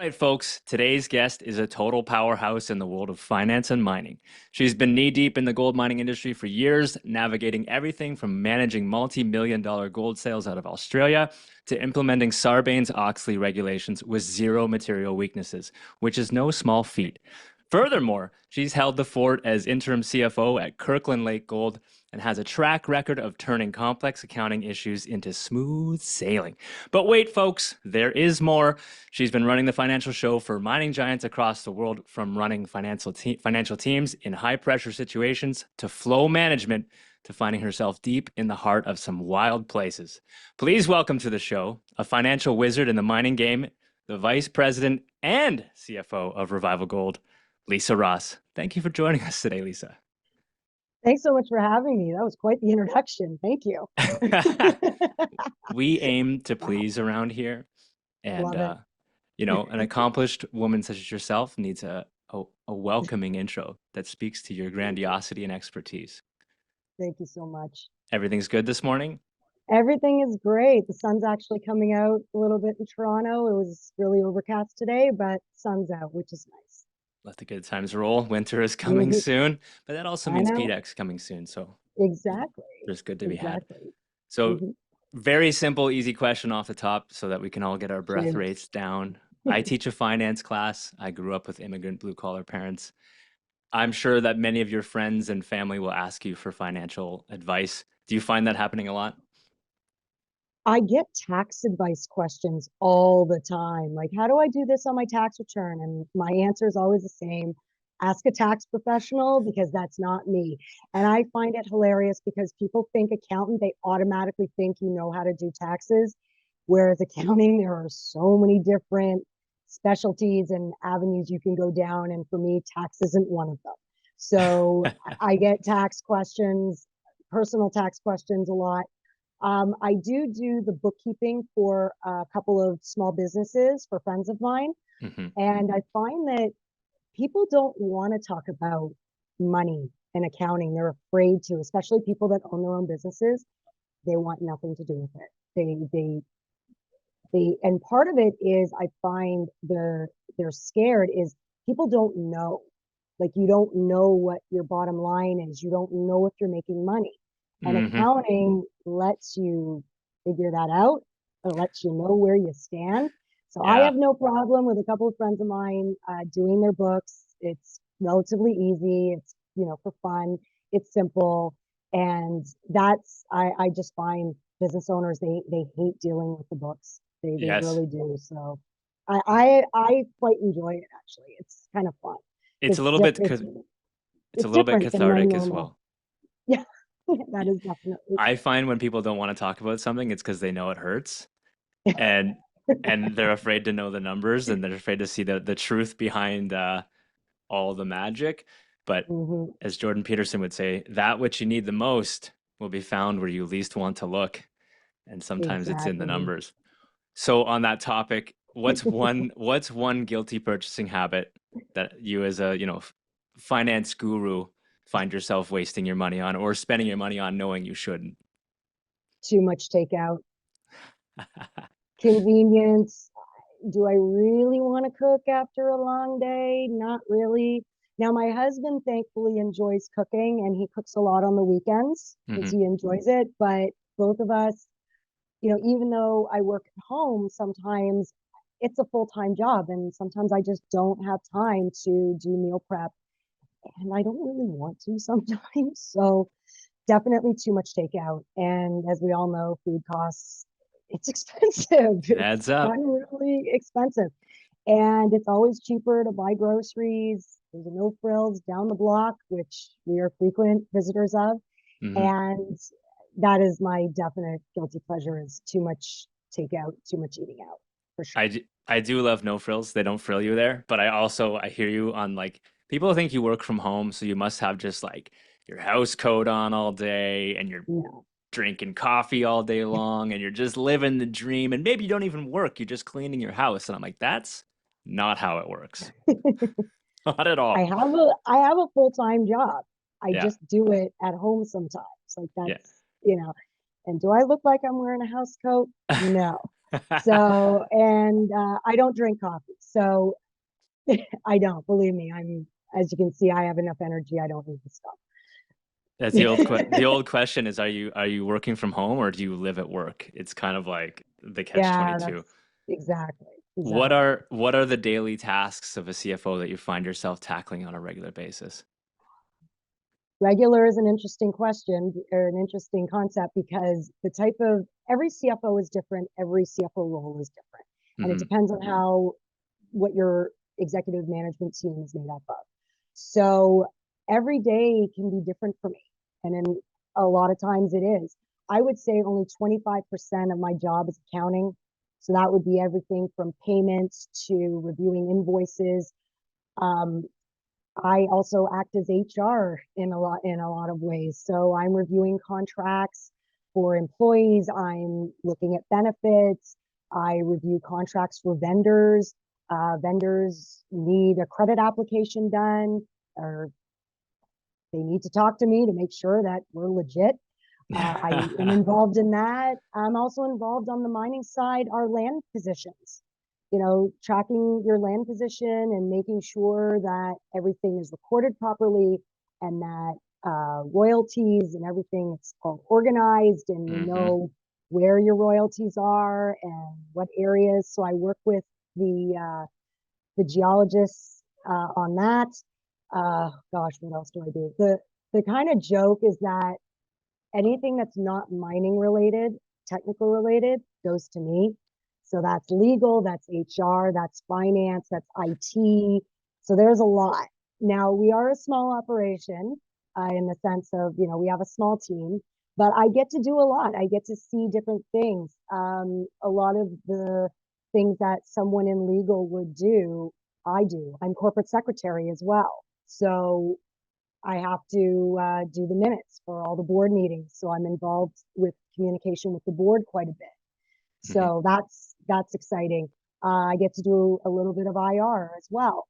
Right, folks, today's guest is a total powerhouse in the world of finance and mining. She's been knee deep in the gold mining industry for years, navigating everything from managing multi-million-dollar gold sales out of Australia to implementing Sarbanes-Oxley regulations with zero material weaknesses, which is no small feat. Furthermore, she's held the fort as interim CFO at Kirkland Lake Gold and has a track record of turning complex accounting issues into smooth sailing. But wait, folks, there is more. She's been running the financial show for mining giants across the world, from running financial teams in high-pressure situations to flow management to finding herself deep in the heart of some wild places. Please welcome to the show a financial wizard in the mining game, the Vice President and CFO of Revival Gold, Lisa Ross. Thank you for joining us today, Lisa. Thanks so much for having me. That was quite the introduction. Thank you. We aim to please around here. And, Love it. an accomplished woman such as yourself needs a welcoming intro that speaks to your grandiosity and expertise. Thank you so much. Everything's good this morning? Everything is great. The sun's actually coming out a little bit in Toronto. It was really overcast today, but sun's out, which is nice. Let the good times roll. Winter is coming soon, but that also means PDAC coming soon. So exactly, there's good to be had. exactly. So very simple, easy question off the top so that we can all get our breath Cheers. rates down. I teach a finance class. I grew up with immigrant blue-collar parents. I'm sure that many of your friends and family will ask you for financial advice. Do you find that happening a lot? I get tax advice questions all the time. Like, how do I do this on my tax return? And my answer is always the same. Ask a tax professional, because that's not me. And I find it hilarious because people think accountant, they automatically think you know how to do taxes. Whereas accounting, there are so many different specialties and avenues you can go down. And for me, tax isn't one of them. So I get tax questions, personal tax questions a lot. I do the bookkeeping for a couple of small businesses for friends of mine. And I find that people don't want to talk about money and accounting. They're afraid to, especially people that own their own businesses. They want nothing to do with it. And part of it is, I find they're scared is people don't know. Like, you don't know what your bottom line is. You don't know if you're making money. And accounting lets you figure that out, or lets you know where you stand. So I have no problem with a couple of friends of mine doing their books. It's relatively easy. It's, for fun. It's simple. And that's, I just find business owners, they hate dealing with the books. They really do. So I quite enjoy it, actually. It's kind of fun. It's a little bit cathartic as well. Yeah. That is definitely. I find when people don't want to talk about something, it's because they know it hurts, and they're afraid to know the numbers, and they're afraid to see the truth behind all the magic. But as Jordan Peterson would say, that which you need the most will be found where you least want to look, and sometimes it's in the numbers. So on that topic, what's one guilty purchasing habit that you, as a finance guru, find yourself wasting your money on, or spending your money on knowing you shouldn't? Too much takeout. Convenience. Do I really want to cook after a long day? Not really. Now, my husband thankfully enjoys cooking, and he cooks a lot on the weekends because he enjoys it. But both of us, even though I work at home, sometimes it's a full-time job, and sometimes I just don't have time to do meal prep. And I don't really want to sometimes. So definitely too much takeout. And as we all know, food costs, it's expensive. It adds up. It's really expensive. And it's always cheaper to buy groceries. There's a No Frills down the block, which we are frequent visitors of. And that is my definite guilty pleasure, is too much takeout, too much eating out, for sure. I do love No Frills. They don't frill you there. But I hear you on, like, people think you work from home, so you must have just like your house coat on all day, and you're drinking coffee all day long, and you're just living the dream. And maybe you don't even work, you're just cleaning your house. And I'm like, that's not how it works. Not at all. I have a full-time job. I just do it at home sometimes. Like, that's, and do I look like I'm wearing a house coat? No. So, and I don't drink coffee. So I don't, believe me, as you can see, I have enough energy. I don't need the That's the stuff. old question is, are you working from home or do you live at work? It's kind of like the catch Yeah, 22. that's exactly, What exactly. are what are the daily tasks of a CFO that you find yourself tackling on a regular basis? Regular is an interesting question or an interesting concept because the type of every CFO is different, every CFO role is different. And it Hmm. depends on how what your executive management team is made up of. So every day can be different for me. And then a lot of times it is. I would say only 25% of my job is accounting. So that would be everything from payments to reviewing invoices. Um, I also act as HR in a lot of ways. So I'm reviewing contracts for employees. I'm looking at benefits. I review contracts for vendors. Vendors need a credit application done, or they need to talk to me to make sure that we're legit. I am involved in that. I'm also involved on the mining side, our land positions, tracking your land position and making sure that everything is recorded properly and that royalties and everything is all organized and you Hmm. know where your royalties are and what areas. So I work with the geologists on that. Gosh, what else do I do? The kind of joke is that anything that's not mining related, technical related, goes to me. So that's legal, that's HR, that's finance, that's IT. So there's a lot. Now we are a small operation in the sense of, we have a small team, but I get to do a lot. I get to see different things. A lot of the things that someone in legal would do, I do. I'm corporate secretary as well. So I have to do the minutes for all the board meetings. So I'm involved with communication with the board quite a bit. Hmm. So that's exciting. I get to do a little bit of IR as well.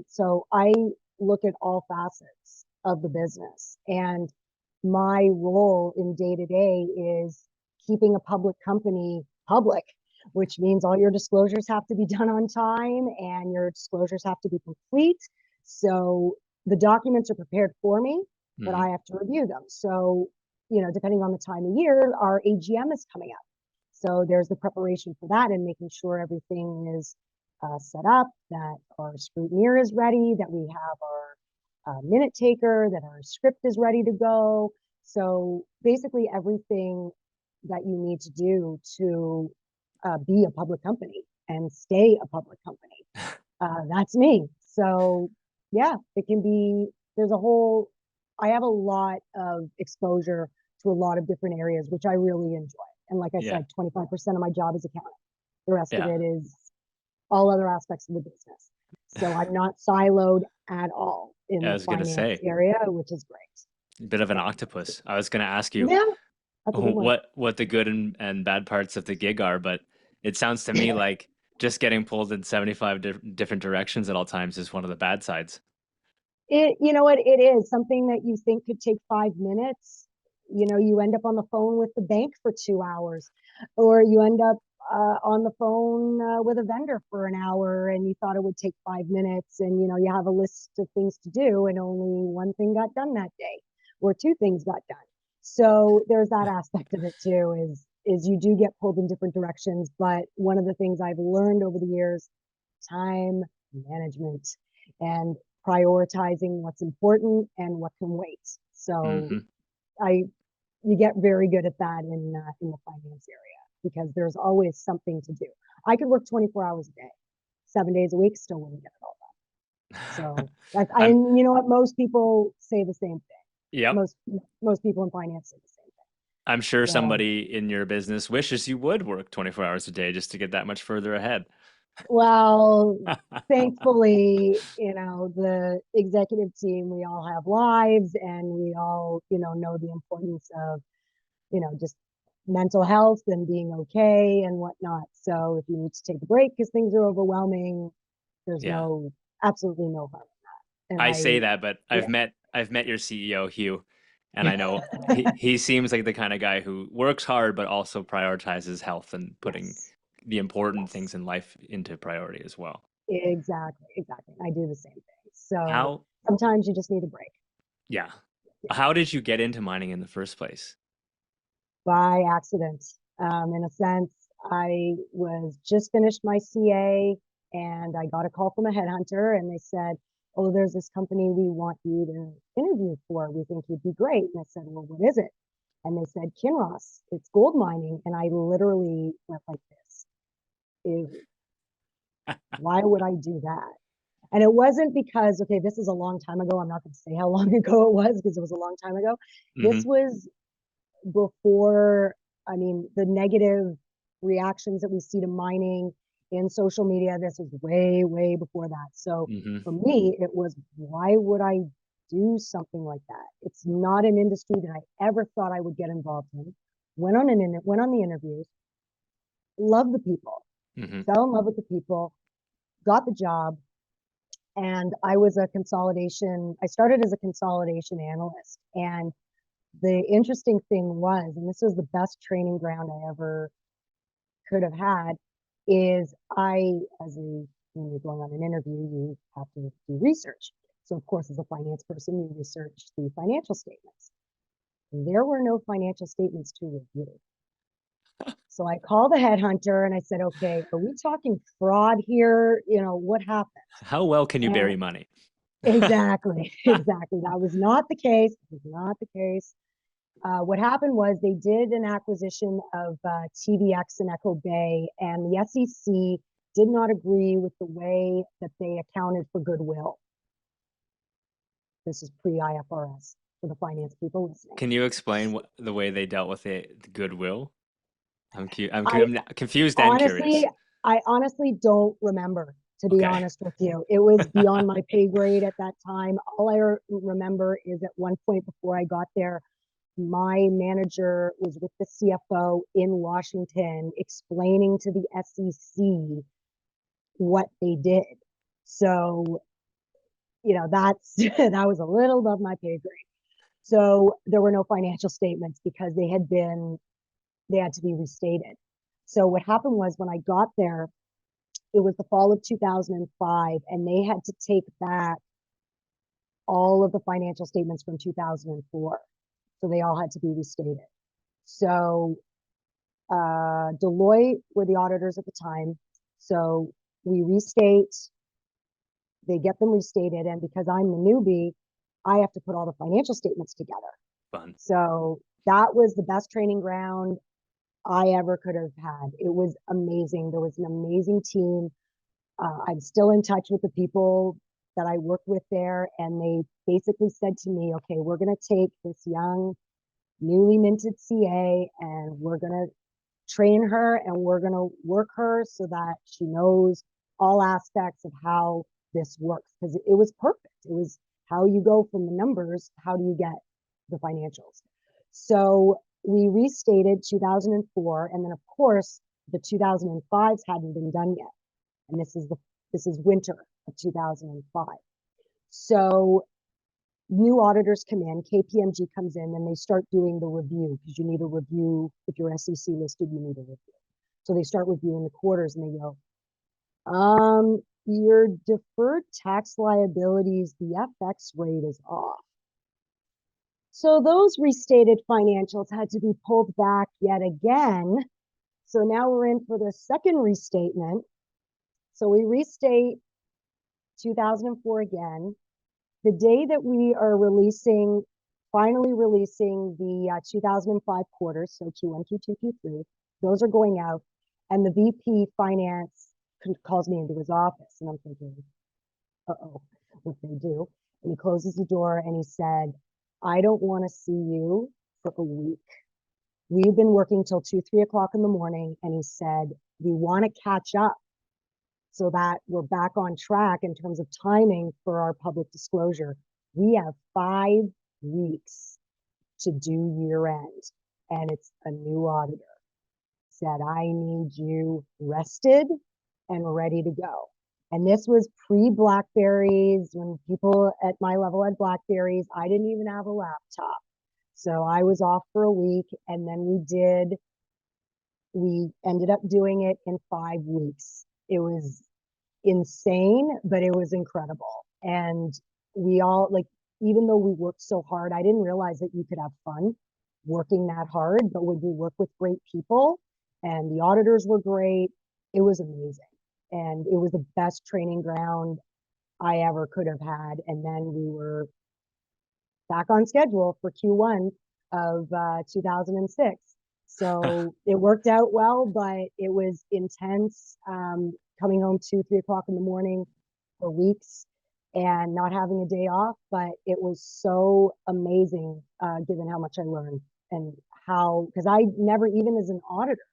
So I look at all facets of the business, and my role in day to day is keeping a public company public, which means all your disclosures have to be done on time and your disclosures have to be complete. So the documents are prepared for me, but Hmm. I have to review them. So, depending on the time of year, our AGM is coming up. So there's the preparation for that and making sure everything is set up, that our scrutineer is ready, that we have our minute taker, that our script is ready to go. So basically everything that you need to do to be a public company and stay a public company. That's me. So yeah, it can be, there's a whole, I have a lot of exposure to a lot of different areas, which I really enjoy. And like I Yeah. said, 25% of my job is accounting. The rest of Yeah. it is all other aspects of the business. So I'm not siloed at all in I the was gonna finance say, area, which is great. bit of an So octopus. I was gonna ask you yeah, that's a good one. what the good and bad parts of the gig are, but it sounds to me like just getting pulled in 75 different directions at all times is one of the bad sides. You know what, it is something that you think could take 5 minutes. You end up on the phone with the bank for 2 hours, or you end up on the phone with a vendor for an hour and you thought it would take 5 minutes, and you have a list of things to do and only one thing got done that day or two things got done. So there's that aspect of it too, is you do get pulled in different directions. But one of the things I've learned over the years, time management and prioritizing what's important and what can wait. So Hmm. I you get very good at that in the finance area because there's always something to do. I could work 24 hours a day, 7 days a week, still wouldn't get it all done. So that's I'm and you know what? Most people say the same thing. Yep. Most people in finance say the same thing. I'm sure So somebody in your business wishes you would work 24 hours a day just to get that much further ahead. well, thankfully, the executive team, we all have lives and we all, know the importance of, just mental health and being okay and whatnot. So if you need to take a break because things are overwhelming, there's Yeah. absolutely no harm in that. And I say that, but yeah, I've met your CEO, Hugh, And I know he seems like the kind of guy who works hard, but also prioritizes health and putting Yes. the important things Yes. in life into priority as well. Exactly. Exactly. I do the same thing. So How, sometimes you just need a break. yeah. Yeah. How did you get into mining in the first place? By accident. In a sense, I was just finished my CA and I got a call from a headhunter and they said, "Oh, there's this company we want you to interview for. We think you'd be great." And I said, "Well, what is it?" And they said, "Kinross, it's gold mining." And I literally went like this. Ew, why would I do that? And it wasn't because, okay, this is a long time ago. I'm not going to say how long ago it was because it was a long time ago. This Hmm. was before, I mean, the negative reactions that we see to mining in social media, this was way, way before that. So Hmm. for me, it was, why would I do something like that? It's not an industry that I ever thought I would get involved in. Went on the interviews, loved the people, Hmm. fell in love with the people, got the job, and I started as a consolidation analyst. And the interesting thing was, and this was the best training ground I ever could have had, is when you're going on an interview, you have to do research. So of course, as a finance person, you research the financial statements. There were no financial statements to review. So I called the headhunter and I said, "Okay, are we talking fraud here? What happened?" How well can you And bury money? exactly, exactly. That was not the case. It was not the case. What happened was they did an acquisition of TDX and Echo Bay, and the SEC did not agree with the way that they accounted for goodwill. This is pre-IFRS for the finance people listening. Can you explain the way they dealt with the goodwill? I I'm confused and honestly, curious. I honestly don't remember, to be Okay. honest with you. It was beyond my pay grade at that time. All I remember is at one point before I got there, my manager was with the CFO in Washington explaining to the SEC what they did. So, that's that was a little above my pay grade. So there were no financial statements because they had to be restated. So what happened was when I got there, it was the fall of 2005 and they had to take back all of the financial statements from 2004. So they all had to be restated. So Deloitte were the auditors at the time. So we restate, they get them restated. And because I'm the newbie, I have to put all the financial statements together. Fun. So that was the best training ground I ever could have had. It was amazing. There was an amazing team. I'm still in touch with the people that I worked with there. And they basically said to me, "Okay, we're going to take this young, newly minted CA and we're going to train her and we're going to work her so that she knows all aspects of how this works." Because it was perfect. It was how you go from the numbers, how do you get the financials? So we restated 2004, and then of course the 2005s hadn't been done yet, and this is winter of 2005. So new auditors come in, KPMG comes in, and they start doing the review because you need a review. If you're SEC listed, you need a review. So they start reviewing the quarters and they go, your deferred tax liabilities, the FX rate is off. So those restated financials had to be pulled back yet again. So now we're in for the second restatement. So we restate 2004 again. The day that we are finally releasing the 2005 quarters, so Q1, Q2, Q3, those are going out. And the VP finance calls me into his office and I'm thinking, uh-oh, what they do? And he closes the door and he said, "I don't want to see you for a week. We've been working till 2, 3 o'clock in the morning." And he said, "We want to catch up so that we're back on track in terms of timing for our public disclosure. We have 5 weeks to do year end." And it's a new auditor. Said, "I need you rested and ready to go." And this was pre Blackberries, when people at my level had Blackberries. I didn't even have a laptop. So I was off for a week, and then we ended up doing it in 5 weeks. It was insane, but it was incredible. And we all, like, even though we worked so hard, I didn't realize that you could have fun working that hard. But when you work with great people, and the auditors were great, it was amazing. And it was the best training ground I ever could have had. And then we were back on schedule for Q1 of 2006. So it worked out well, but it was intense, coming home 2, 3 o'clock in the morning for weeks and not having a day off. But it was so amazing, given how much I learned and how, because I never, even as an auditor,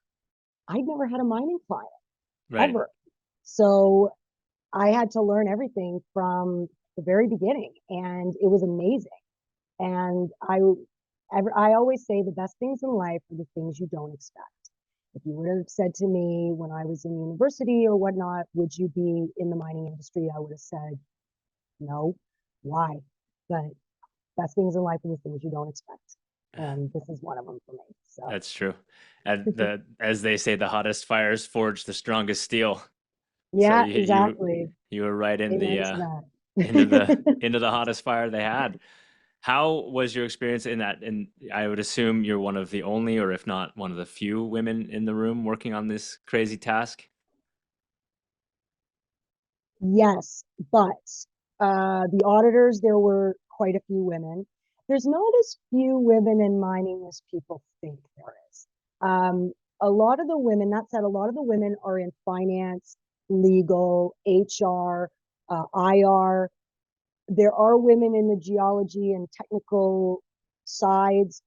I'd never had a mining client Right. ever. So I had to learn everything from the very beginning, and it was amazing. And I always say the best things in life are the things you don't expect. If you would have said to me when I was in university or whatnot, would you be in the mining industry? I would have said no. Why? But best things in life are the things you don't expect. And this is one of them for me. So That's true. And as they say, the hottest fires forge the strongest steel. So yeah, exactly. you were right in the Amen to that. into the hottest fire they had. How was your experience in that? And I would assume you're one of the only, or if not one of the few women in the room working on this crazy task. Yes, but the auditors, there were quite a few women. There's not as few women in mining as people think there is. A lot of the women, that said, a lot of the women are in finance, legal, HR, IR. There are women in the geology and technical sides,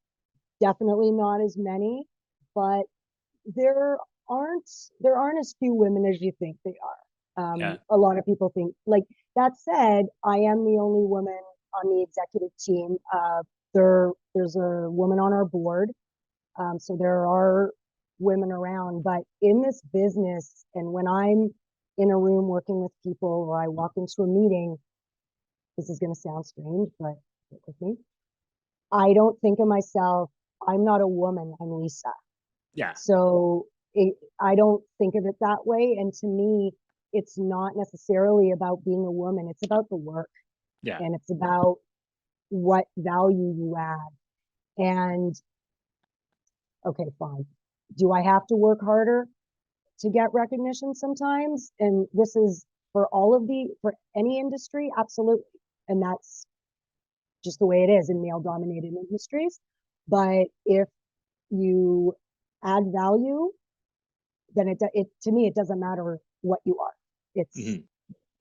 definitely not as many, but there aren't there aren't as few women as you think they are. Yeah. A lot of people think, like, that said, I am the only woman on the executive team. There's a woman on our board, so there are women around. But in this business, and when I'm in a room working with people, or I walk into a meeting, this is going to sound strange, but stick with me. I don't think of myself. I'm not a woman. I'm Lisa. Yeah. So I don't think of it that way. And to me, it's not necessarily about being a woman. It's about the work, Yeah. and it's about what value you add. And okay, fine. Do I have to work harder to get recognition sometimes? And this is for any industry, absolutely. And that's just the way it is in male dominated industries. But if you add value, then it to me, it doesn't matter what you are. It's Mhm.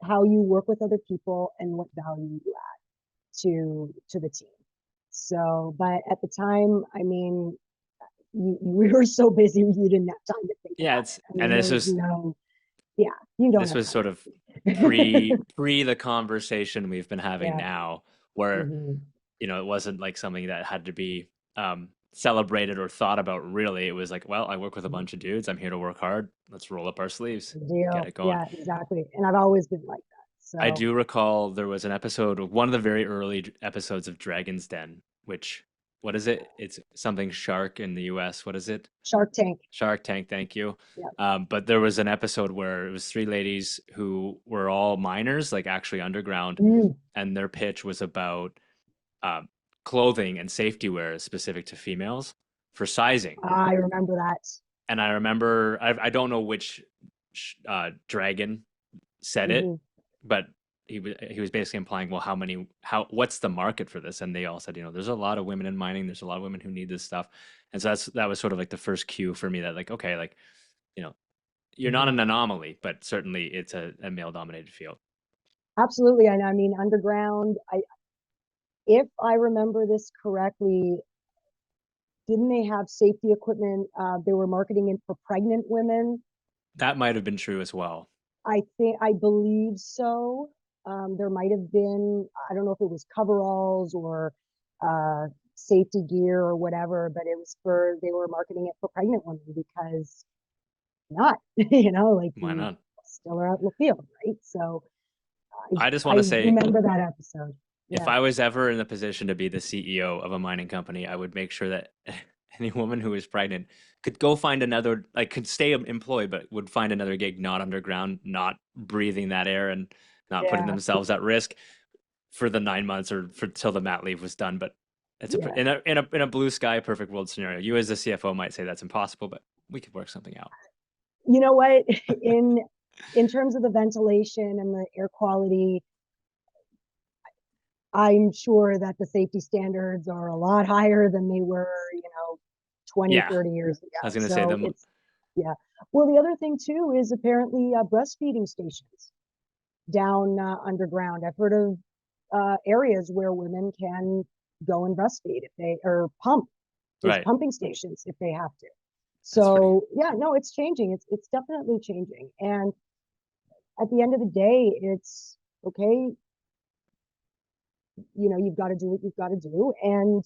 how you work with other people and what value you add to the team. So, but at the time, I mean, we were so busy, you didn't have time to think Yeah, about it's it. I and mean, there was no, yeah, you don't this have was sort time. of pre the conversation we've been having Yeah. now, where Hmm. it wasn't like something that had to be celebrated or thought about really. It was like, well, I work with a bunch of dudes. I'm here to work hard. Let's roll up our sleeves, get Deal. it going. Yeah, exactly. And I've always been like that. I So, do recall there was an episode, one of the very early episodes of Dragon's Den, which, what is it? It's something shark in the US. What is it? Shark Tank. Shark Tank, thank you. Yeah. But there was an episode where it was three ladies who were all miners, like actually underground, Mm, and their pitch was about um, clothing and safety wear specific to females for sizing. I remember that. And I remember, I don't know which dragon said it, Hmm. but he was basically implying, well, what's the market for this? And they all said, there's a lot of women in mining. There's a lot of women who need this stuff. And so that was sort of like the first cue for me that, like, okay, like, you know, you're not Hmm. an anomaly, but certainly it's a male dominated field. Absolutely. And I mean, underground, if I remember this correctly, didn't they have safety equipment? They were marketing it for pregnant women. That might have been true as well. I believe so. There might have been, I don't know if it was coveralls or uh, safety gear or whatever, but they were marketing it for pregnant women because not, like Why you not? still are out in the field, right? So I just I want to say remember that episode. if Yeah. I was ever in the position to be the CEO of a mining company, I would make sure that any woman who is pregnant could go find another, like could stay employed, but would find another gig, not underground, not breathing that air and not putting Yeah. themselves at risk for the 9 months or for till the mat leave was done. But it's Yeah. in a blue sky, perfect world scenario. You as the CFO might say that's impossible, but we could work something out. You know what? In in terms of the ventilation and the air quality, I'm sure that the safety standards are a lot higher than they were, 20, Yeah, 30 years I was ago. gonna say So them. it's, yeah. Well, the other thing too is apparently breastfeeding stations down underground. I've heard of areas where women can go and breastfeed if they, or pump. There's Right. pumping stations if they have to. That's pretty. So yeah, no, it's changing. It's definitely changing. And at the end of the day, it's okay. You've got to do what you've got to do, and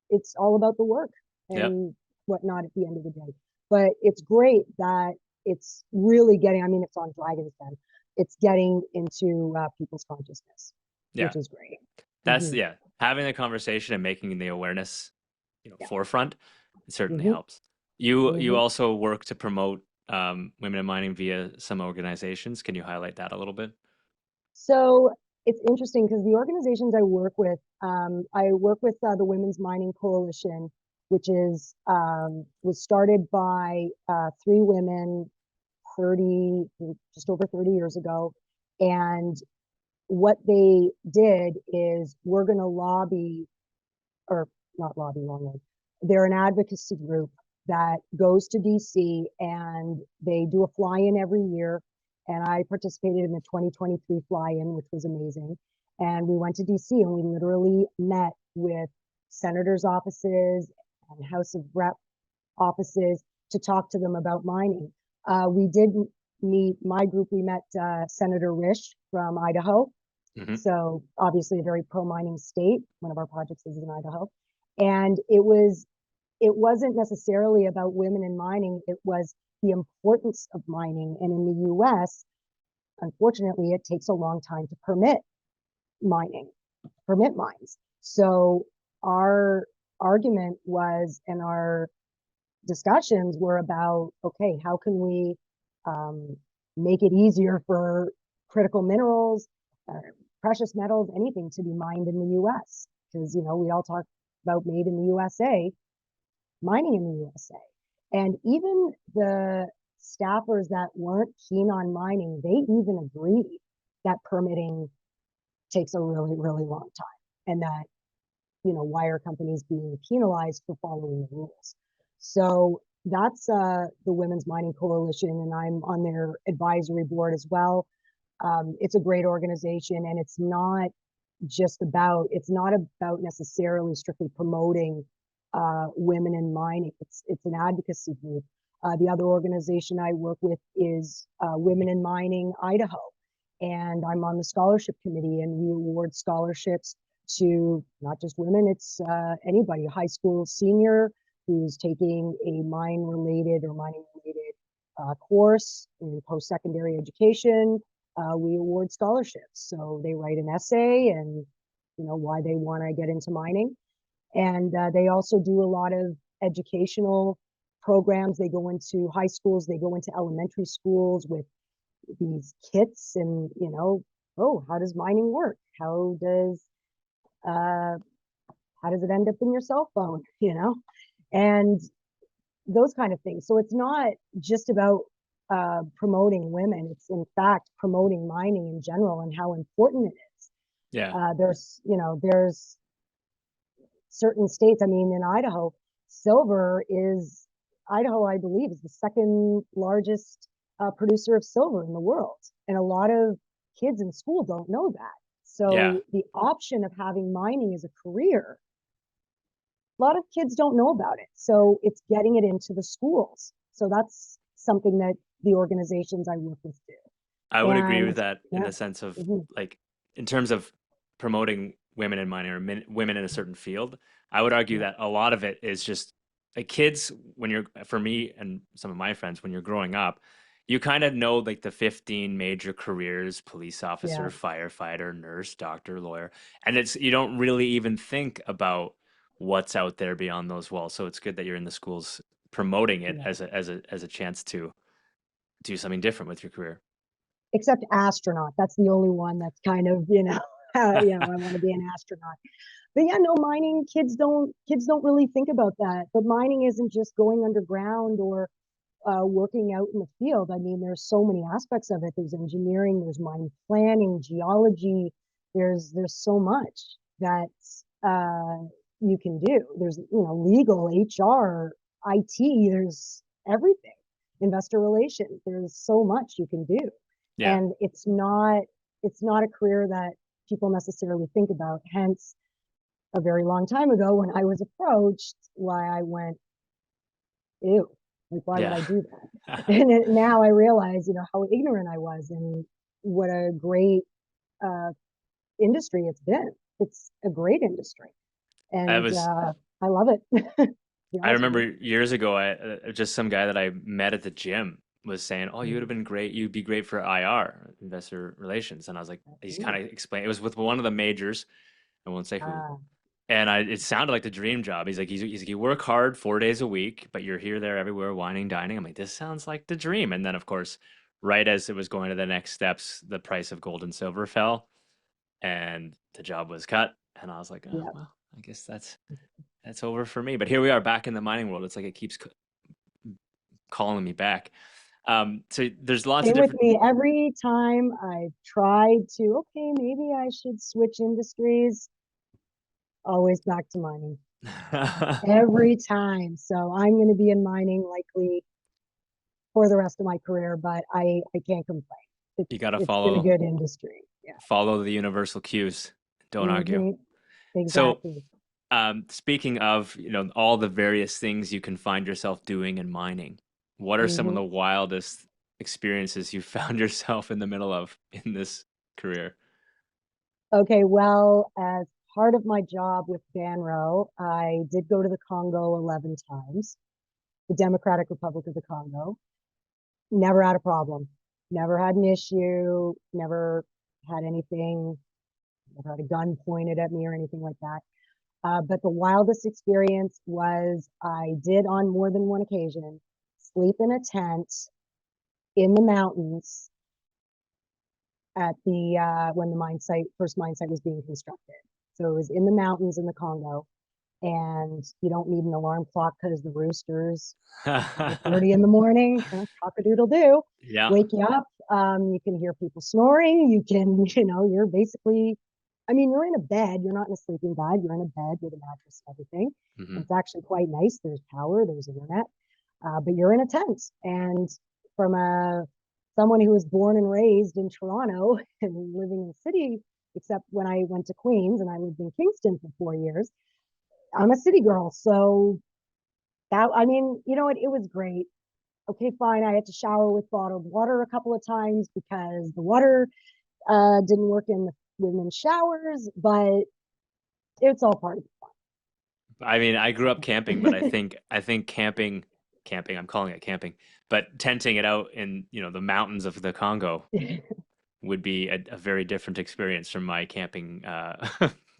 it's all about the work Yep. and whatnot at the end of the day. But it's great that it's really getting. I mean, it's on Dragon's Den. It's getting into people's consciousness, Yeah. which is great. That's Hmm. yeah. Having the conversation and making the awareness, Yeah. forefront, it certainly Hmm. helps. You Hmm. also work to promote women in mining via some organizations. Can you highlight that a little bit? So it's interesting because the organizations I work with the Women's Mining Coalition, which was started by three women 30, just over 30 years ago. And what they did is we're going to lobby, or not lobby, wrong word. They're an advocacy group that goes to DC and they do a fly-in every year. And I participated in the 2023 fly-in, which was amazing. And we went to DC and we literally met with senators' offices and House of Rep offices to talk to them about mining. We did meet, my group, we met Senator Risch from Idaho. Hmm. So obviously a very pro-mining state. One of our projects is in Idaho. And it wasn't necessarily about women in mining. It was the importance of mining. And in the US, unfortunately, it takes a long time to mining, permit mines. So our argument was, and our discussions were about, okay, how can we um, make it easier for critical minerals, uh, precious metals, anything to be mined in the US? Because, we all talk about made in the USA, mining in the USA. And even the staffers that weren't keen on mining, they even agreed that permitting takes a really, really long time, and that, why are companies being penalized for following the rules? So that's the Women's Mining Coalition, and I'm on their advisory board as well. It's a great organization, and it's not about necessarily strictly promoting women in mining. It's an advocacy group. The other organization I work with is Women in Mining Idaho, and I'm on the scholarship committee, and we award scholarships to not just women, it's anybody, a high school senior who's taking a mine-related or mining-related course in post-secondary education. We award scholarships. So they write an essay and, why they want to get into mining. And they also do a lot of educational programs. They go into high schools, they go into elementary schools with these kits and, oh, how does mining work? Uh, how does it end up in your cell phone? And those kind of things. So it's not just about promoting women. It's in fact promoting mining in general and how important it is. Yeah. There's certain states. I mean, in Idaho, Idaho, I believe, is the second largest producer of silver in the world. And a lot of kids in school don't know that. Yeah. So the option of having mining as a career, a lot of kids don't know about it. So it's getting it into the schools. So that's something that the organizations I work with do. I would agree with And that in yeah. the sense of Mhm. like in terms of promoting women in mining or women in a certain field. I would argue Yeah. that a lot of it is just like kids when you're for me and some of my friends when you're growing up, you kind of know like the 15 major careers: police officer, Yeah, firefighter, nurse, doctor, lawyer. And it's you don't really even think about what's out there beyond those walls. So it's good that you're in the schools promoting it yeah. as a chance to do something different with your career. Except astronaut. That's the only one that's kind of, I want to be an astronaut. But yeah, no, mining, kids don't really think about that. But mining isn't just going underground or working out in the field. I mean, there's so many aspects of it. There's engineering, there's mine planning, geology. There's so much that you can do. There's legal, HR, IT. There's everything. Investor relations. There's so much you can do, Yeah. and it's not a career that people necessarily think about. Hence, a very long time ago when I was approached, why I went, ew, like why would Yeah. I do that? And now I realize, how ignorant I was and what a great uh, industry it's been. It's a great industry, I and was I love it. To be I honest with remember you. years ago, just some guy that I met at the gym was saying, "Oh, you would have Mm, been great. You'd be great for IR, investor relations." And I was like, he's kind absolutely. of explaining. It was with one of the majors. I won't say who. Uh, And it sounded like the dream job. He's like, you work hard 4 days a week, but you're here, there, everywhere, whining, dining. I'm like, this sounds like the dream. And then, of course, right as it was going to the next steps, the price of gold and silver fell, and the job was cut. And I was like, oh yeah. well, I guess that's over for me. But here we are back in the mining world. It's like it keeps calling me back. So there's lots of Same with different. me. Every time I tried to, okay, maybe I should switch industries, always back to mining. Every time. So I'm going to be in mining likely for the rest of my career, but I can't complain. You It's got to it's been a follow good industry. Yeah. follow the universal cues. Don't argue. Hmm. So Exactly. speaking of, all the various things you can find yourself doing in mining, what are some of Hmm. the wildest experiences you found yourself in the middle of in this career? Okay, well, as part of my job with Banro, I did go to the Congo 11 times, the Democratic Republic of the Congo. Never had a problem. Never had an issue. Never had anything. Never had a gun pointed at me or anything like that. But the wildest experience was I did on more than one occasion sleep in a tent in the mountains at the when the first mine site was being constructed. So it was in the mountains in the Congo, and you don't need an alarm clock because the roosters 5:30 in the morning, cock-a-doodle do, Yeah. wake you up. You can hear people snoring. You can, you're basically, I mean, you're in a bed. You're not in a sleeping bag. You're in a bed with a mattress and everything. Hmm. And it's actually quite nice. There's power. There's internet. But you're in a tent. And from someone who was born and raised in Toronto and living in the city, except when I went to Queens and I lived in Kingston for 4 years, I'm a city girl. So that, I mean, you know what? It was great. Okay, fine. I had to shower with bottled water a couple of times because the water didn't work in the women's showers, but it's all part of I mean, I grew up camping, but I think camping, I'm calling it camping, but tenting it out in, the mountains of the Congo the fun. would be a very different experience from my camping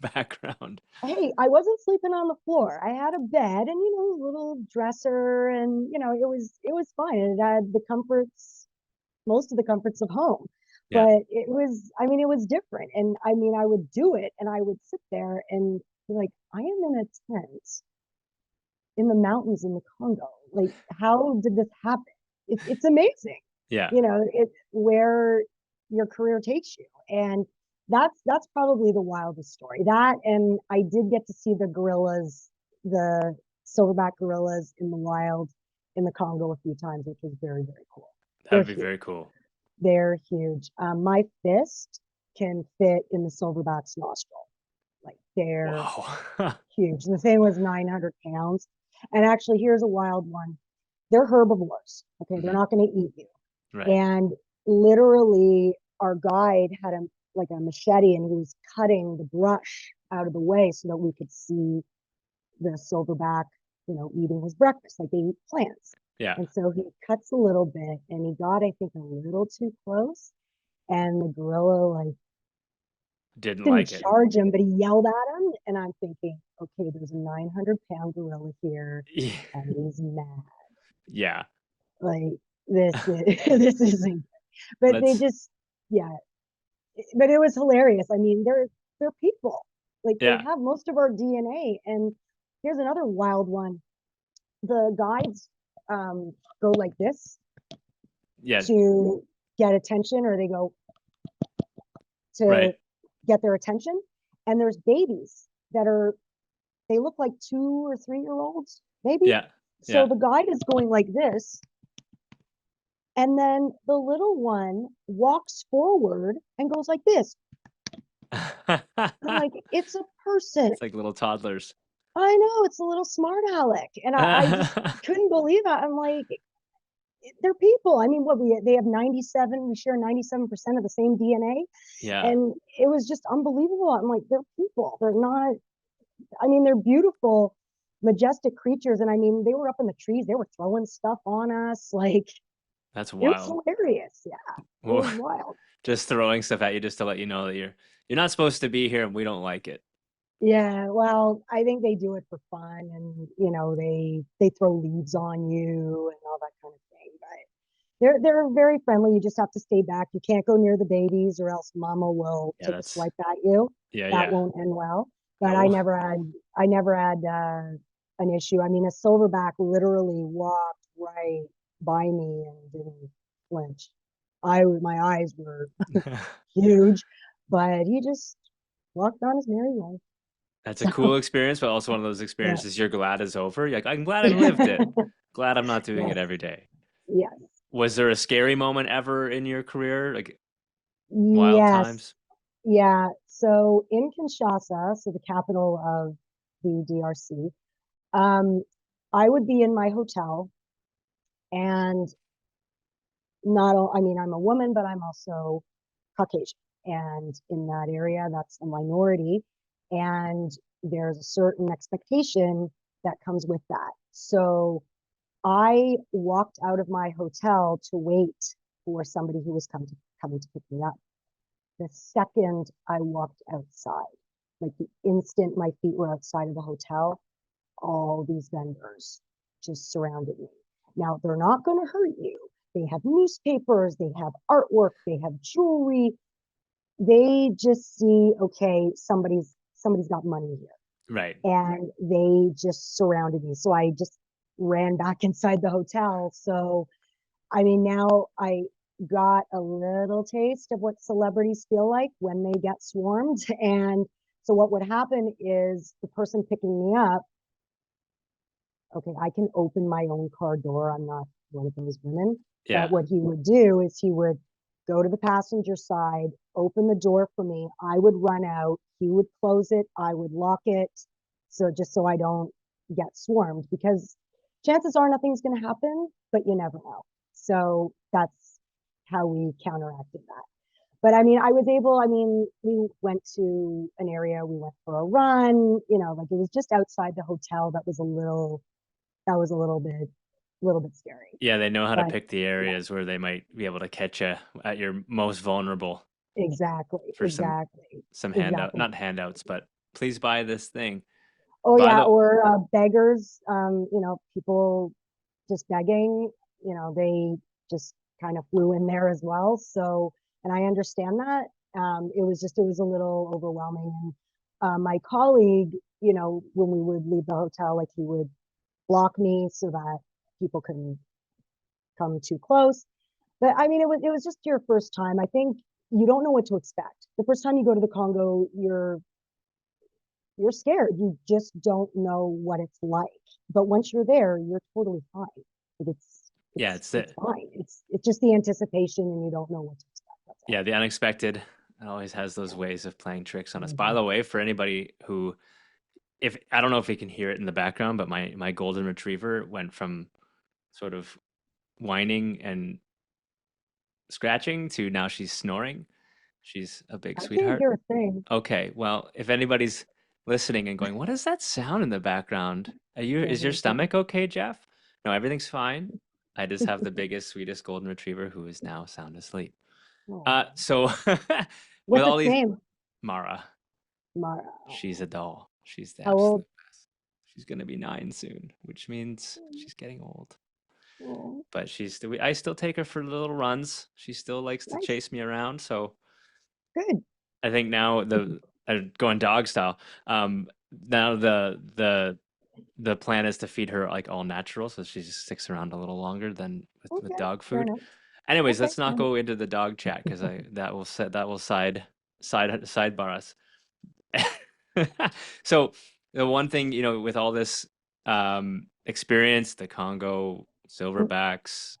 background. Hey, I wasn't sleeping on the floor. I had a bed and a little dresser, and it was fine. It had the comforts, most of the comforts of home. Yeah. But I mean, it was different. And I mean, I would do it and I would sit there and be like, I am in a tent in the mountains in the Congo. Like, how did this happen? It's amazing, Yeah. it where your career takes you. And that's probably the wildest story. That, and I did get to see the gorillas, the silverback gorillas in the wild in the Congo a few times, which was very, very cool. That They're would be huge. very cool. They're huge. My fist can fit in the silverback's nostril. Like, they're Wow. huge. The thing was 900 pounds. And actually, here's a wild one. They're herbivores. Okay, they're Mhm. not going to eat you. Right. And literally, our guide had like a machete, and he was cutting the brush out of the way so that we could see the silverback, eating his breakfast. Like, they eat plants. Yeah. And so he cuts a little bit and he got, I think, a little too close. And the gorilla like Didn't didn't like it. charge him, but he yelled at him. And I'm thinking, okay, there's a 900-pound gorilla here and he's mad. Yeah. Like this is this isn't, but they Let's, just, yeah, but it was hilarious. I mean, they're people. Like they yeah. have most of our DNA. And here's another wild one. The guides go like this Yeah. to get attention, or they go Right. to get their attention. And there's babies that are, they look like 2 or 3 year olds, maybe. Yeah. So Yeah. the guide is going like this. And then the little one walks forward and goes like this. I'm like, it's a person. It's like little toddlers. I know, it's a little smart aleck. And I just couldn't believe it. I'm like, they're people. I mean, what they have 97, we share 97% of the same DNA. Yeah. And it was just unbelievable. I'm like, they're people. They're not, I mean, they're beautiful, majestic creatures. And I mean, they were up in the trees, they were throwing stuff on us. Like, That's it was wild. hilarious. Yeah, it Well, was wild. just throwing stuff at you just to let you know that you're not supposed to be here and we don't like it. Yeah, well, I think they do it for fun, and they throw leaves on you and all that kind of thing. But they're very friendly. You just have to stay back. You can't go near the babies, or else Mama will Yeah, take a that's swipe at you. yeah, That yeah. won't end well. But No. I never had an issue. I mean, a silverback literally walked right by me and didn't flinch. My eyes were huge, but he just walked on his merry way. That's a So cool experience, but also one of those yeah. experiences you're glad is over. You're like, I'm glad I lived it. Glad I'm not doing it Yes, every day. yes, Was there a scary moment ever in your career? Like wild yes, times? yeah. So in Kinshasa, so the capital of the DRC, um, I would be in my hotel, and not all, I mean, I'm a woman, but I'm also Caucasian. And in that area, that's a minority. And there's a certain expectation that comes with that. So I walked out of my hotel to wait for somebody who was coming to pick me up. The second I walked outside, like the instant my feet were outside of the hotel, all these vendors just surrounded me. Now, they're not going to hurt you. They have newspapers, they have artwork, they have jewelry. They just see, okay, somebody's got money here. Right. And they just surrounded me. So I just ran back inside the hotel. So I mean, now I got a little taste of what celebrities feel like when they get swarmed. And so what would happen is the person picking me up, okay, I can open my own car door. I'm not one of those women. But Yeah. what he would do is he would go to the passenger side, open the door for me. I would run out. He would close it. I would lock it. So just so I don't get swarmed, because chances are nothing's going to happen, but you never know. So that's how we counteracted that. But I mean, I mean, we went to an area, we went for a run, like it was just outside the hotel. That was a little bit scary. Yeah, they know how to But pick the yeah, areas where they might be able to catch you at your most vulnerable exactly, for exactly, some handout, exactly. not handouts, but please buy this thing. Oh By yeah, the or beggars, people just begging, they just kind of flew in there as well. So, and I understand that. It was a little overwhelming. And my colleague, when we would leave the hotel, like he would block me so that people couldn't come too close. But I mean, it was just your first time. I think you don't know what to expect. The first time you go to the Congo, you're scared. You just don't know what it's like. But once you're there, you're totally fine. Like yeah, it's fine. It's just the anticipation, and you don't know what to expect. That's all. the unexpected always has those ways of playing tricks on us. By Mhm. the way, for anybody who, if I don't know if you can hear it in the background, but my golden retriever went from sort of whining and scratching to now she's snoring. She's a big I can't sweetheart. hear a thing. Okay, well, if anybody's listening and going, "What is that sound in the background?" Can't Is your hear a thing. stomach okay, Jeff? No, everything's fine. I just have the biggest, sweetest golden retriever who is now sound asleep. Oh, So with what's all its these, name? Mara, Mara. she's a Oh, doll. She's the how old? absolute best. She's gonna be 9 soon, which means she's getting old. Oh, But I still take her for little runs. She still likes to nice. chase me around. So Good. I think now going dog style. Now the plan is to feed her like all natural, so she just sticks around a little longer than with Okay. dog Fair food. enough. Anyways, Okay. let's not go into the dog chat because I that will sidebar us. So the one thing, with all this experience, the Congo silverbacks,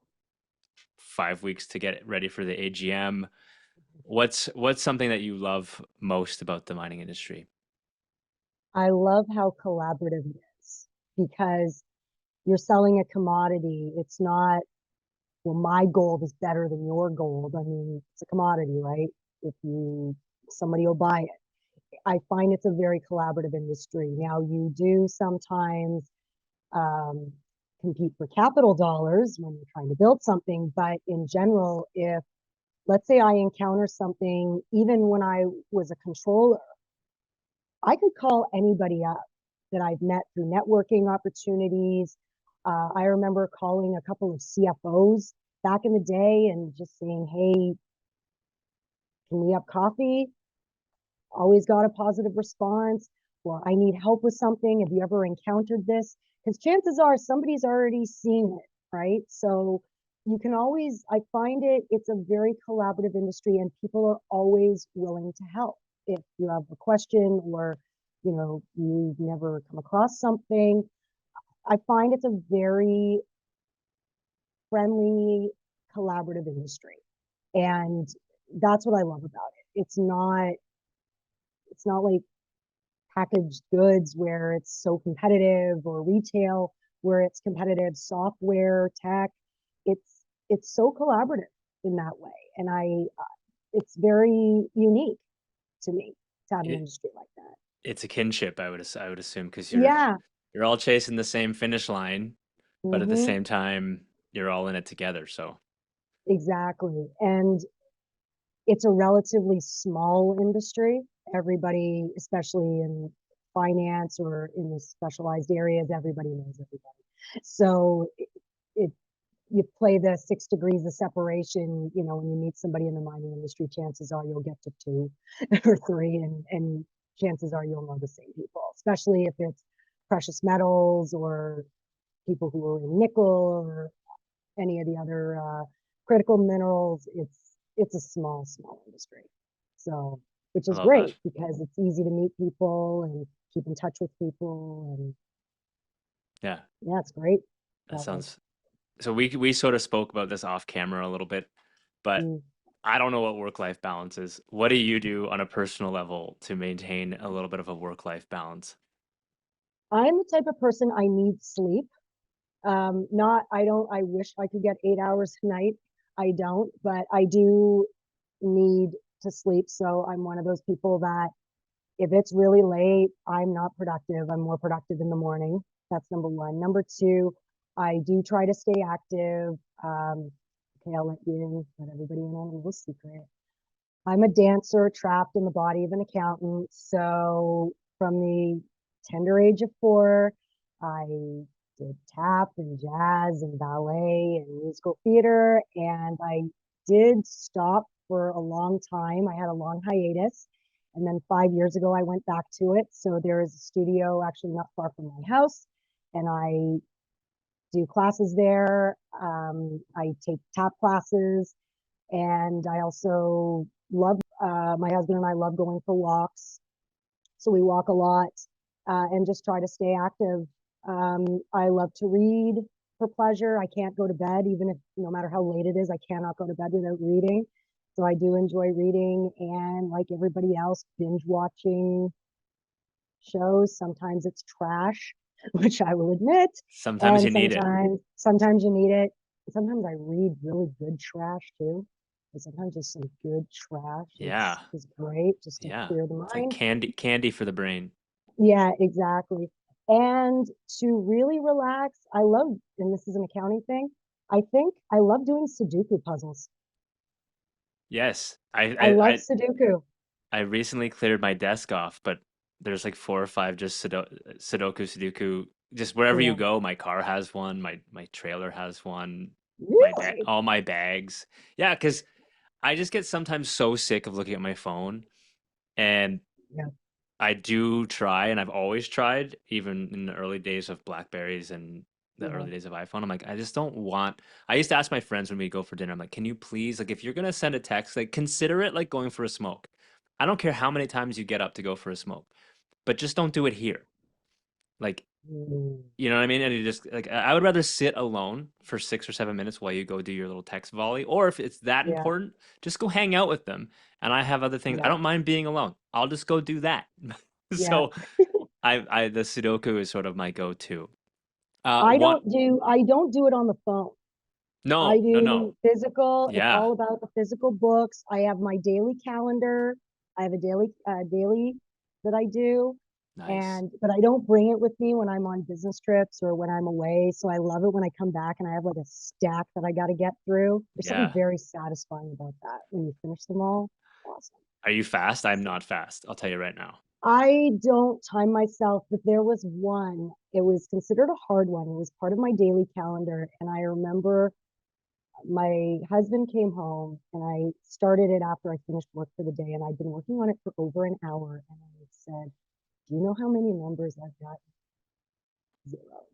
5 weeks to get ready for the AGM. What's something that you love most about the mining industry? I love how collaborative it is because you're selling a commodity. It's not, well, my gold is better than your gold. I mean, it's a commodity, right? If you, somebody will buy it. I find it's a very collaborative industry. Now, you do sometimes um, compete for capital dollars when you're trying to build something, but in general, if let's say I encounter something, even when I was a controller, I could call anybody up that I've met through networking opportunities. I remember calling a couple of CFOs back in the day and just saying, hey, can we have coffee? Always got a positive response. Or I need help with something. Have you ever encountered this? Because chances are somebody's already seen it, right? So you can always, I find it's a very collaborative industry and people are always willing to help. If you have a question or, you've never come across something, I find it's a very friendly, collaborative industry. And that's what I love about it. It's not like packaged goods where it's so competitive, or retail where it's competitive, software, tech. It's so collaborative in that way. And it's very unique to me to have an It, industry like that. it's a kinship, I would assume, because Yeah. you're all chasing the same finish line, but at the Hmm. same time, you're all in it together. So Exactly. And it's a relatively small industry. Everybody, especially in finance or in the specialized areas, everybody knows everybody. So it you play the 6 degrees of separation, when you meet somebody in the mining industry, chances are you'll get to 2 or 3, and chances are you'll know the same people, especially if it's precious metals or people who are in nickel or any of the other critical minerals. It's a small industry. So, which I is love that. great because it's easy to meet people and keep in touch with people. And Yeah, yeah, it's great that that way. sounds. So we sort of spoke about this off camera a little bit, but Mm. I don't know what work-life balance is. What do you do on a personal level to maintain a little bit of a work-life balance? I'm the type of person, I need sleep. Not, I don't, I wish I could get 8 hours a night. I don't, but I do need to sleep. So I'm one of those people that if it's really late, I'm not productive. I'm more productive in the morning. That's number one. Number two, I do try to stay active. Okay, I'll let you in, let everybody in on a little secret. I'm a dancer trapped in the body of an accountant. So from the tender age of 4, I did tap and jazz and ballet and musical theater. And I did stop for a long time. I had a long hiatus. And then 5 years ago, I went back to it. So there is a studio actually not far from my house. And I do classes there. I take tap classes. And I also love, my husband and I love going for walks. So we walk a lot and just try to stay active. I love to read for pleasure. I can't go to bed, even if no matter how late it is, I cannot go to bed without reading. So I do enjoy reading, and like everybody else, binge watching shows. Sometimes it's trash, which I will admit. Sometimes And you need it. sometimes you need it. Sometimes I read really good trash too. And sometimes just some good trash Yeah, is great just to yeah. clear the It's like mind. candy for the brain. Yeah, exactly. And to really relax, I love, and this is an accounting thing, I think I love doing Sudoku puzzles. Yes, I love Sudoku. I recently cleared my desk off, but there's like four or five just Sudoku, just wherever you Yeah. go. My car has one, my trailer has one, Really? all my bags. Yeah, because I just get sometimes so sick of looking at my phone, and Yeah. I do try, and I've always tried, even in the early days of Blackberries and the Yeah. early days of iPhone. I'm like, I just don't want. I used to ask my friends when we go for dinner, I'm like, can you please, like, if you're gonna send a text, like, consider it like going for a smoke. I don't care how many times you get up to go for a smoke, but just don't do it here. Like, Mm, you know what I mean? And you just like, I would rather sit alone for 6 or 7 minutes while you go do your little text volley, or if it's that yeah. important, just go hang out with them. And I have other things. I Yeah. don't mind being alone. I'll just go do that. Yeah. So the Sudoku is sort of my go-to. One, I don't do it on the phone. I no, no, no. do physical. It's Yeah, all about the physical books. I have my daily calendar. I have a daily that I do. nice. And but I don't bring it with me when I'm on business trips or when I'm away. So I love it when I come back and I have like a stack that I got to get through. There's something Yeah. very satisfying about that when you finish them all. Awesome. Are you fast? I'm not fast. I'll tell you right now. I don't time myself, but there was one. It was considered a hard one. It was part of my daily calendar. And I remember my husband came home and I started it after I finished work for the day. And I'd been working on it for over an hour. And I said, do you know how many numbers I've got? Zero.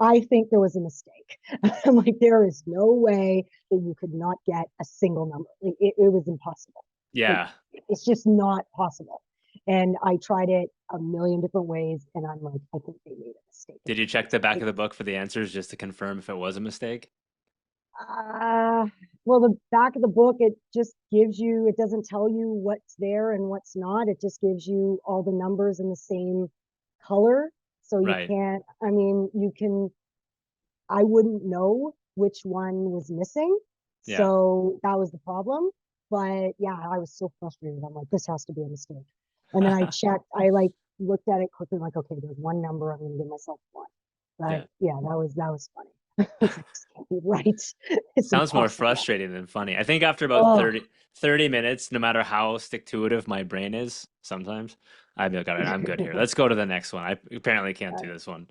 I think there was a mistake. I'm like, there is no way that you could not get a single number. Like it was impossible. Like Yeah. it's just not possible. And I tried it a million different ways, and I'm like, I think they made a mistake in Did you the check the back of the answer. book for the answers just to confirm if it was a mistake? Uh, well, the back of the book, it just gives you, it doesn't tell you what's there and what's not. It just gives you all the numbers in the same color. So you Right. can't, I mean, you can, I wouldn't know which one was missing. Yeah. So that was the problem. But yeah, I was so frustrated. I'm like, this has to be a mistake. And then I checked, I like looked at it quickly, like, okay, there's one number, I'm gonna give myself one. But Yeah. yeah, that was funny. I was like, this can't be right. It's Sounds more impossible. frustrating than funny. I think after about Oh, 30 minutes, no matter how stick-to-itive my brain is, sometimes I'd be like, all right, I'm good here. Let's go to the next one. I apparently can't do this one.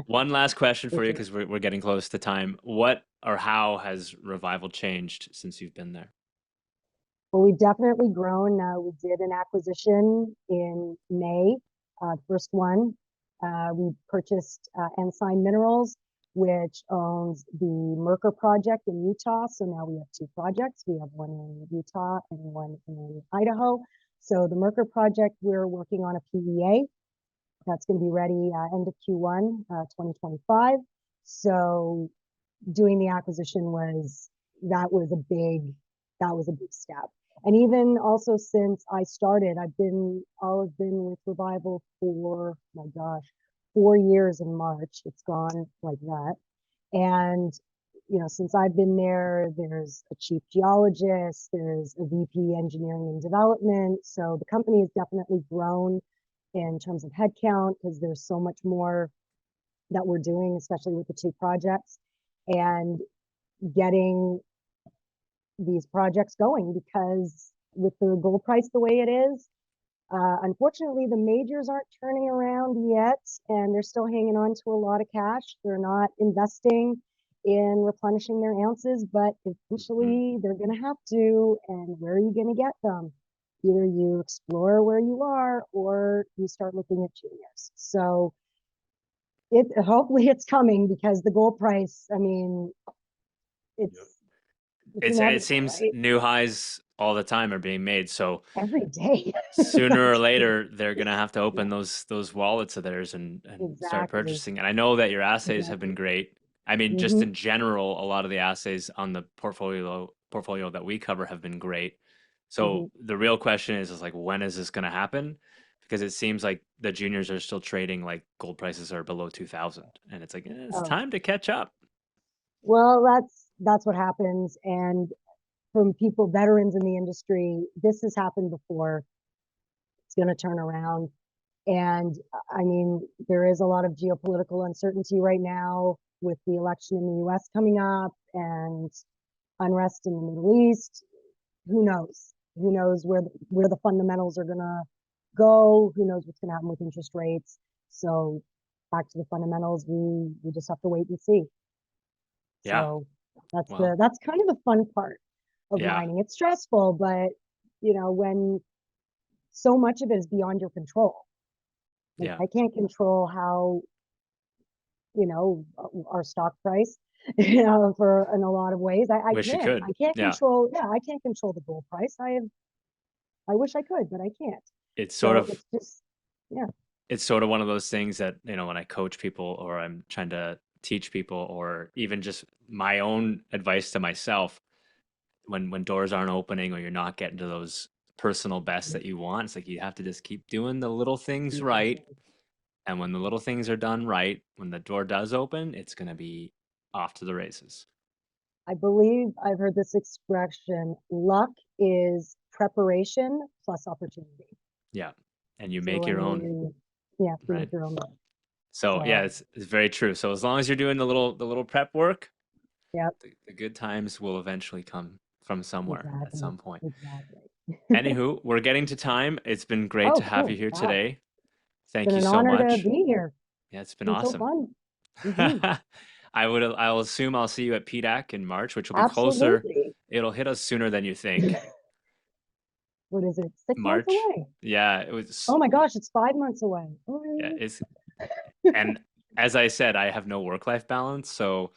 One last question for for you sure. because we're getting close to time. What or how has Revival changed since you've been there? Well, we've definitely grown. We did an acquisition in May, first one. We purchased Ensign Minerals, which owns the Mercer project in Utah. So now we have two projects. We have one in Utah and one in Idaho. So the Mercer project, we're working on a PEA. That's going to be ready end of Q1 2025. So doing the acquisition that was a big step. And even also since I started, I've been with Revival for, my gosh, 4 years in March. It's gone like that. And since I've been there, there's a chief geologist, there's a VP engineering and development. So the company has definitely grown in terms of headcount because there's so much more that we're doing, especially with the two projects. And getting these projects going because with the gold price the way it is, unfortunately, the majors aren't turning around yet, and they're still hanging on to a lot of cash. They're not investing in replenishing their ounces, but Mhm. eventually they're going to have to. And where are you going to get them? Either you explore where you are or you start looking at juniors. So it hopefully it's coming because the gold price, I mean, it's It inevitable, seems right? new highs all the time are being made. So Every day. sooner or That's crazy. later they're gonna have to Yeah, open those wallets of theirs and start exactly. purchasing. And I know that your assays have been Exactly. great. I mean, just Hmm. in general, a lot of the assays on the portfolio that we cover have been great. Hmm. So the real question is like when is this gonna happen? Because it seems like the juniors are still trading like gold prices are below 2000, and it's like it's Oh, time to catch up. well, that's what happens. And from people, veterans in the industry, this has happened before. It's going to turn around. And I mean, there is a lot of geopolitical uncertainty right now. with the election in the US coming up and unrest in the Middle East, who knows? Who knows where the fundamentals are gonna go? Who knows what's gonna happen with interest rates? So back to the fundamentals, we just have to wait and see. Yeah. So Well, that's kind of the fun part of yeah. mining. It's stressful, but when so much of it is beyond your control. Like Yeah. I can't control how, our stock price, for in a lot of ways. I Wish you can't. could. I can't Yeah. control, yeah, I can't control the gold price. I wish I could, but I can't. It's sort So of it's just, yeah, it's sort of one of those things that, when I coach people or I'm trying to teach people or even just my own advice to myself, when doors aren't opening or you're not getting to those personal bests that you want, it's like you have to just keep doing the little things right. exactly. And when the little things are done right, when the door does open, it's going to be off to the races. I believe I've heard this expression, luck is preparation plus opportunity. Yeah. And you So make when your own, you right? make your own luck. So yeah, So it's very true. So as long as you're doing the little prep work, yeah, the good times will eventually come from somewhere at exactly. some point. Exactly. Anywho, we're getting to time. It's been great Oh, to have you cool. here Wow. today. It's Thank been you an so honor to much. be here. Yeah, it's It's been been so awesome. fun. Hmm. I'll assume I'll see you at PDAC in March, which will be closer. Absolutely. It'll hit us sooner than you think. What is it? 6 months March. away? Yeah, it was. Oh my gosh, it's 5 months away. Yeah, Oh, it's and as I said, I have no work-life balance, so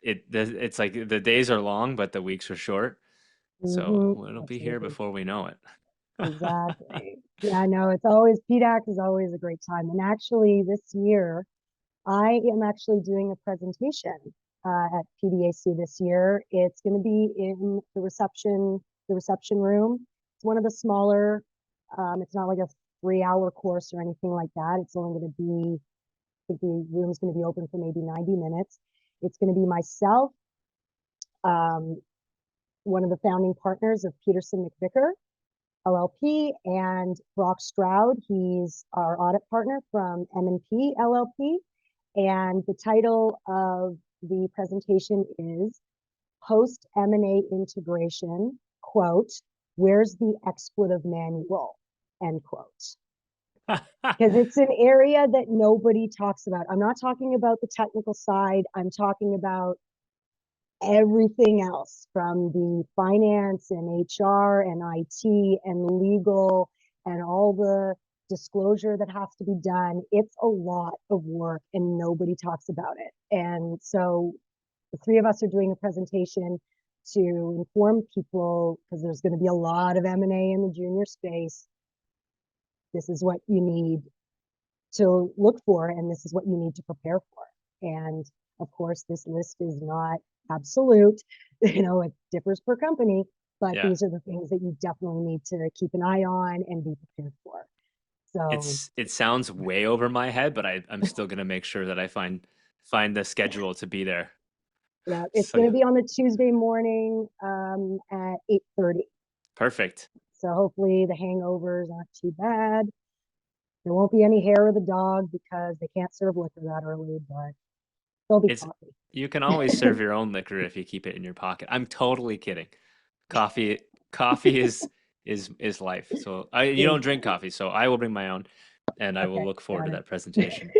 it's like the days are long, but the weeks are short. So mm-hmm. it'll be here Absolutely. before we know it. Exactly. Yeah, no, it's always, PDAC is always a great time. And actually this year, I am actually doing a presentation at PDAC this year. It's going to be in the reception room. It's one of the smaller. It's not like a 3-hour course or anything like that. It's only going to be, I think the room's going to be open for maybe 90 minutes. It's going to be myself, um, one of the founding partners of Peterson McVicker LLP, and Brock Stroud. He's our audit partner from M&P LLP. And the title of the presentation is Post M&A Integration, quote, where's the expletive manual, end quote. Because it's an area that nobody talks about. I'm not talking about the technical side. I'm talking about everything else from the finance and HR and IT and legal and all the disclosure that has to be done. It's a lot of work and nobody talks about it. And so the three of us are doing a presentation to inform people, because there's going to be a lot of M&A in the junior space. This is what you need to look for, and this is what you need to prepare for. And of course, this list is not absolute. It differs per company, but Yeah. these are the things that you definitely need to keep an eye on and be prepared for. So It sounds way over my head, but I'm still gonna make sure that I find the schedule to be there. yeah, it's So going to be on the Tuesday morning at 8:30. perfect. So hopefully the hangovers aren't too bad. There won't be any hair of the dog because they can't serve liquor that early, but there'll be It's coffee. You can always serve your own liquor if you keep it in your pocket. I'm totally kidding. Coffee coffee is life. So you don't drink Exactly. coffee, so I will bring my own and I will Okay, look forward got to that it. presentation.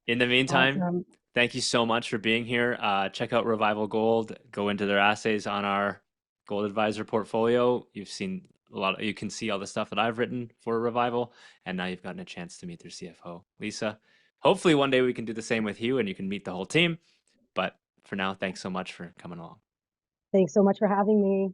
In the meantime, Awesome. thank you so much for being here. Check out Revival Gold. Go into their assays on our Gold Advisor portfolio. You can see all the stuff that I've written for Revival, and now you've gotten a chance to meet their CFO, Lisa. Hopefully, one day we can do the same with you and you can meet the whole team. But for now, thanks so much for coming along. Thanks so much for having me.